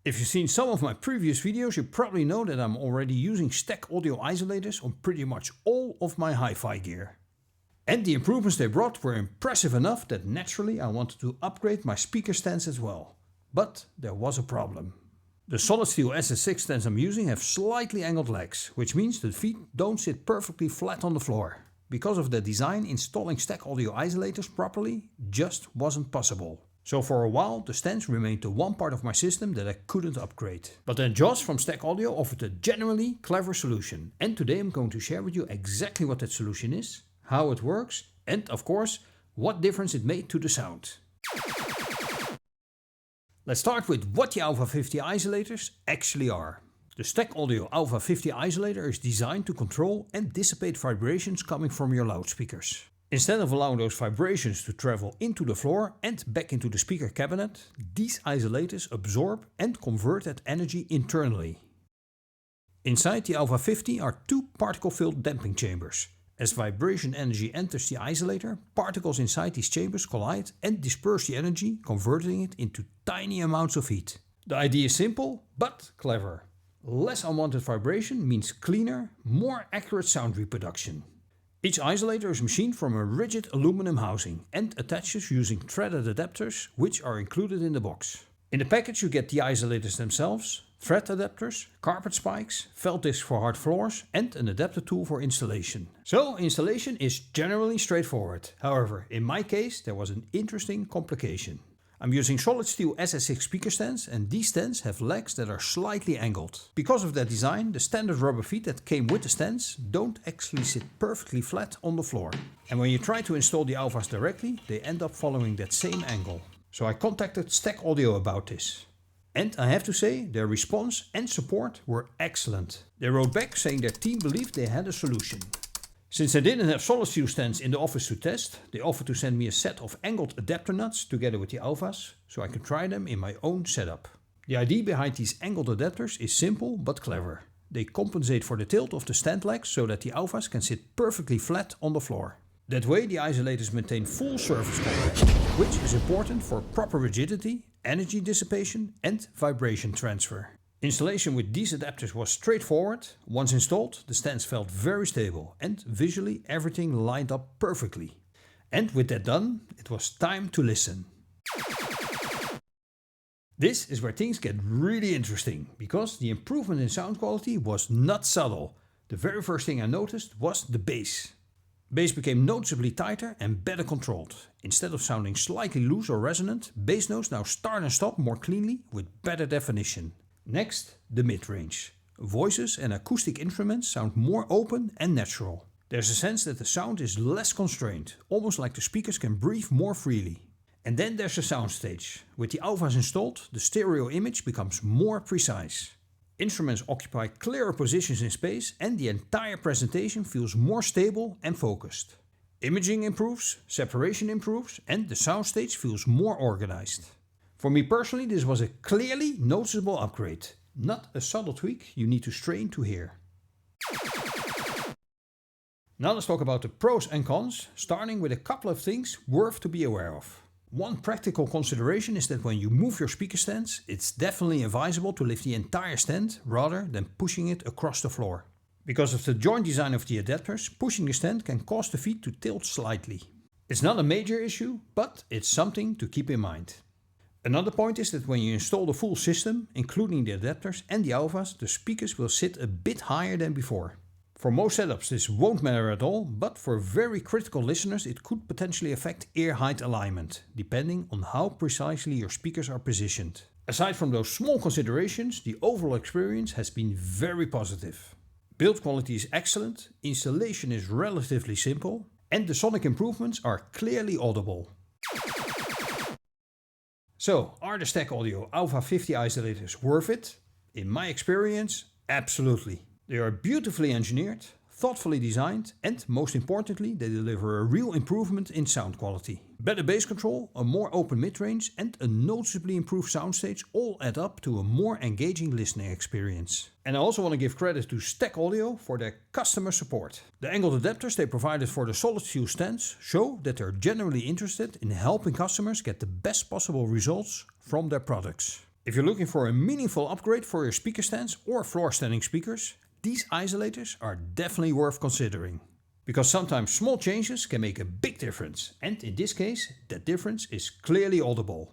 If you've seen some of my previous videos, you probably know that I'm already using stack audio isolators on pretty much all of my HiFi gear. And the improvements they brought were impressive enough that naturally I wanted to upgrade my speaker stands as well. But there was a problem. The Solidsteel SS-6 stands I'm using have slightly angled legs, which means the feet don't sit perfectly flat on the floor. Because of that design, installing stack audio isolators properly just wasn't possible. So for a while the stands remained the one part of my system that I couldn't upgrade. But then Josh from Stack Audio offered a genuinely clever solution, and today I'm going to share with you exactly what that solution is, how it works, and of course what difference it made to the sound. Let's start with what the AUVA 50 isolators actually are. The Stack Audio AUVA 50 isolator is designed to control and dissipate vibrations coming from your loudspeakers. Instead of allowing those vibrations to travel into the floor and back into the speaker cabinet, these isolators absorb and convert that energy internally. Inside the AUVA 50 are two particle-filled damping chambers. As vibration energy enters the isolator, particles inside these chambers collide and disperse the energy, converting it into tiny amounts of heat. The idea is simple, but clever. Less unwanted vibration means cleaner, more accurate sound reproduction. Each isolator is machined from a rigid aluminum housing and attaches using threaded adapters, which are included in the box. In the package you get the isolators themselves, thread adapters, carpet spikes, felt discs for hard floors and an adapter tool for installation. So installation is generally straightforward. However, in my case there was an interesting complication. I'm using Solidsteel SS-6 speaker stands, and these stands have legs that are slightly angled. Because of that design, the standard rubber feet that came with the stands don't actually sit perfectly flat on the floor. And when you try to install the AUVAs directly, they end up following that same angle. So I contacted Stack Audio about this. And I have to say, their response and support were excellent. They wrote back saying their team believed they had a solution. Since I didn't have Solidsteel stands in the office to test, they offered to send me a set of angled adapter nuts together with the AUVAs, so I could try them in my own setup. The idea behind these angled adapters is simple but clever. They compensate for the tilt of the stand legs so that the AUVAs can sit perfectly flat on the floor. That way the isolators maintain full surface contact, which is important for proper rigidity, energy dissipation and vibration transfer. Installation with these adapters was straightforward. Once installed, the stands felt very stable and visually everything lined up perfectly. And with that done, it was time to listen. This is where things get really interesting, because the improvement in sound quality was not subtle. The very first thing I noticed was the bass. Bass became noticeably tighter and better controlled. Instead of sounding slightly loose or resonant, bass notes now start and stop more cleanly with better definition. Next, the mid-range. Voices and acoustic instruments sound more open and natural. There's a sense that the sound is less constrained, almost like the speakers can breathe more freely. And then there's the soundstage. With the AUVAs installed, the stereo image becomes more precise. Instruments occupy clearer positions in space and the entire presentation feels more stable and focused. Imaging improves, separation improves, and the soundstage feels more organized. For me personally, this was a clearly noticeable upgrade, not a subtle tweak you need to strain to hear. Now let's talk about the pros and cons, starting with a couple of things worth to be aware of. One practical consideration is that when you move your speaker stands, it's definitely advisable to lift the entire stand rather than pushing it across the floor. Because of the joint design of the adapters, pushing the stand can cause the feet to tilt slightly. It's not a major issue, but it's something to keep in mind. Another point is that when you install the full system, including the adapters and the AUVAs, the speakers will sit a bit higher than before. For most setups this won't matter at all, but for very critical listeners it could potentially affect ear height alignment, depending on how precisely your speakers are positioned. Aside from those small considerations, the overall experience has been very positive. Build quality is excellent, installation is relatively simple, and the sonic improvements are clearly audible. So, are the Stack Audio AUVA 50 isolators worth it? In my experience, absolutely. They are beautifully engineered, thoughtfully designed, and most importantly, they deliver a real improvement in sound quality. Better bass control, a more open mid-range, and a noticeably improved soundstage all add up to a more engaging listening experience. And I also want to give credit to Stack Audio for their customer support. The angled adapters they provided for the Solidsteel stands show that they're genuinely interested in helping customers get the best possible results from their products. If you're looking for a meaningful upgrade for your speaker stands or floor standing speakers, these isolators are definitely worth considering. Because sometimes small changes can make a big difference, and in this case, that difference is clearly audible.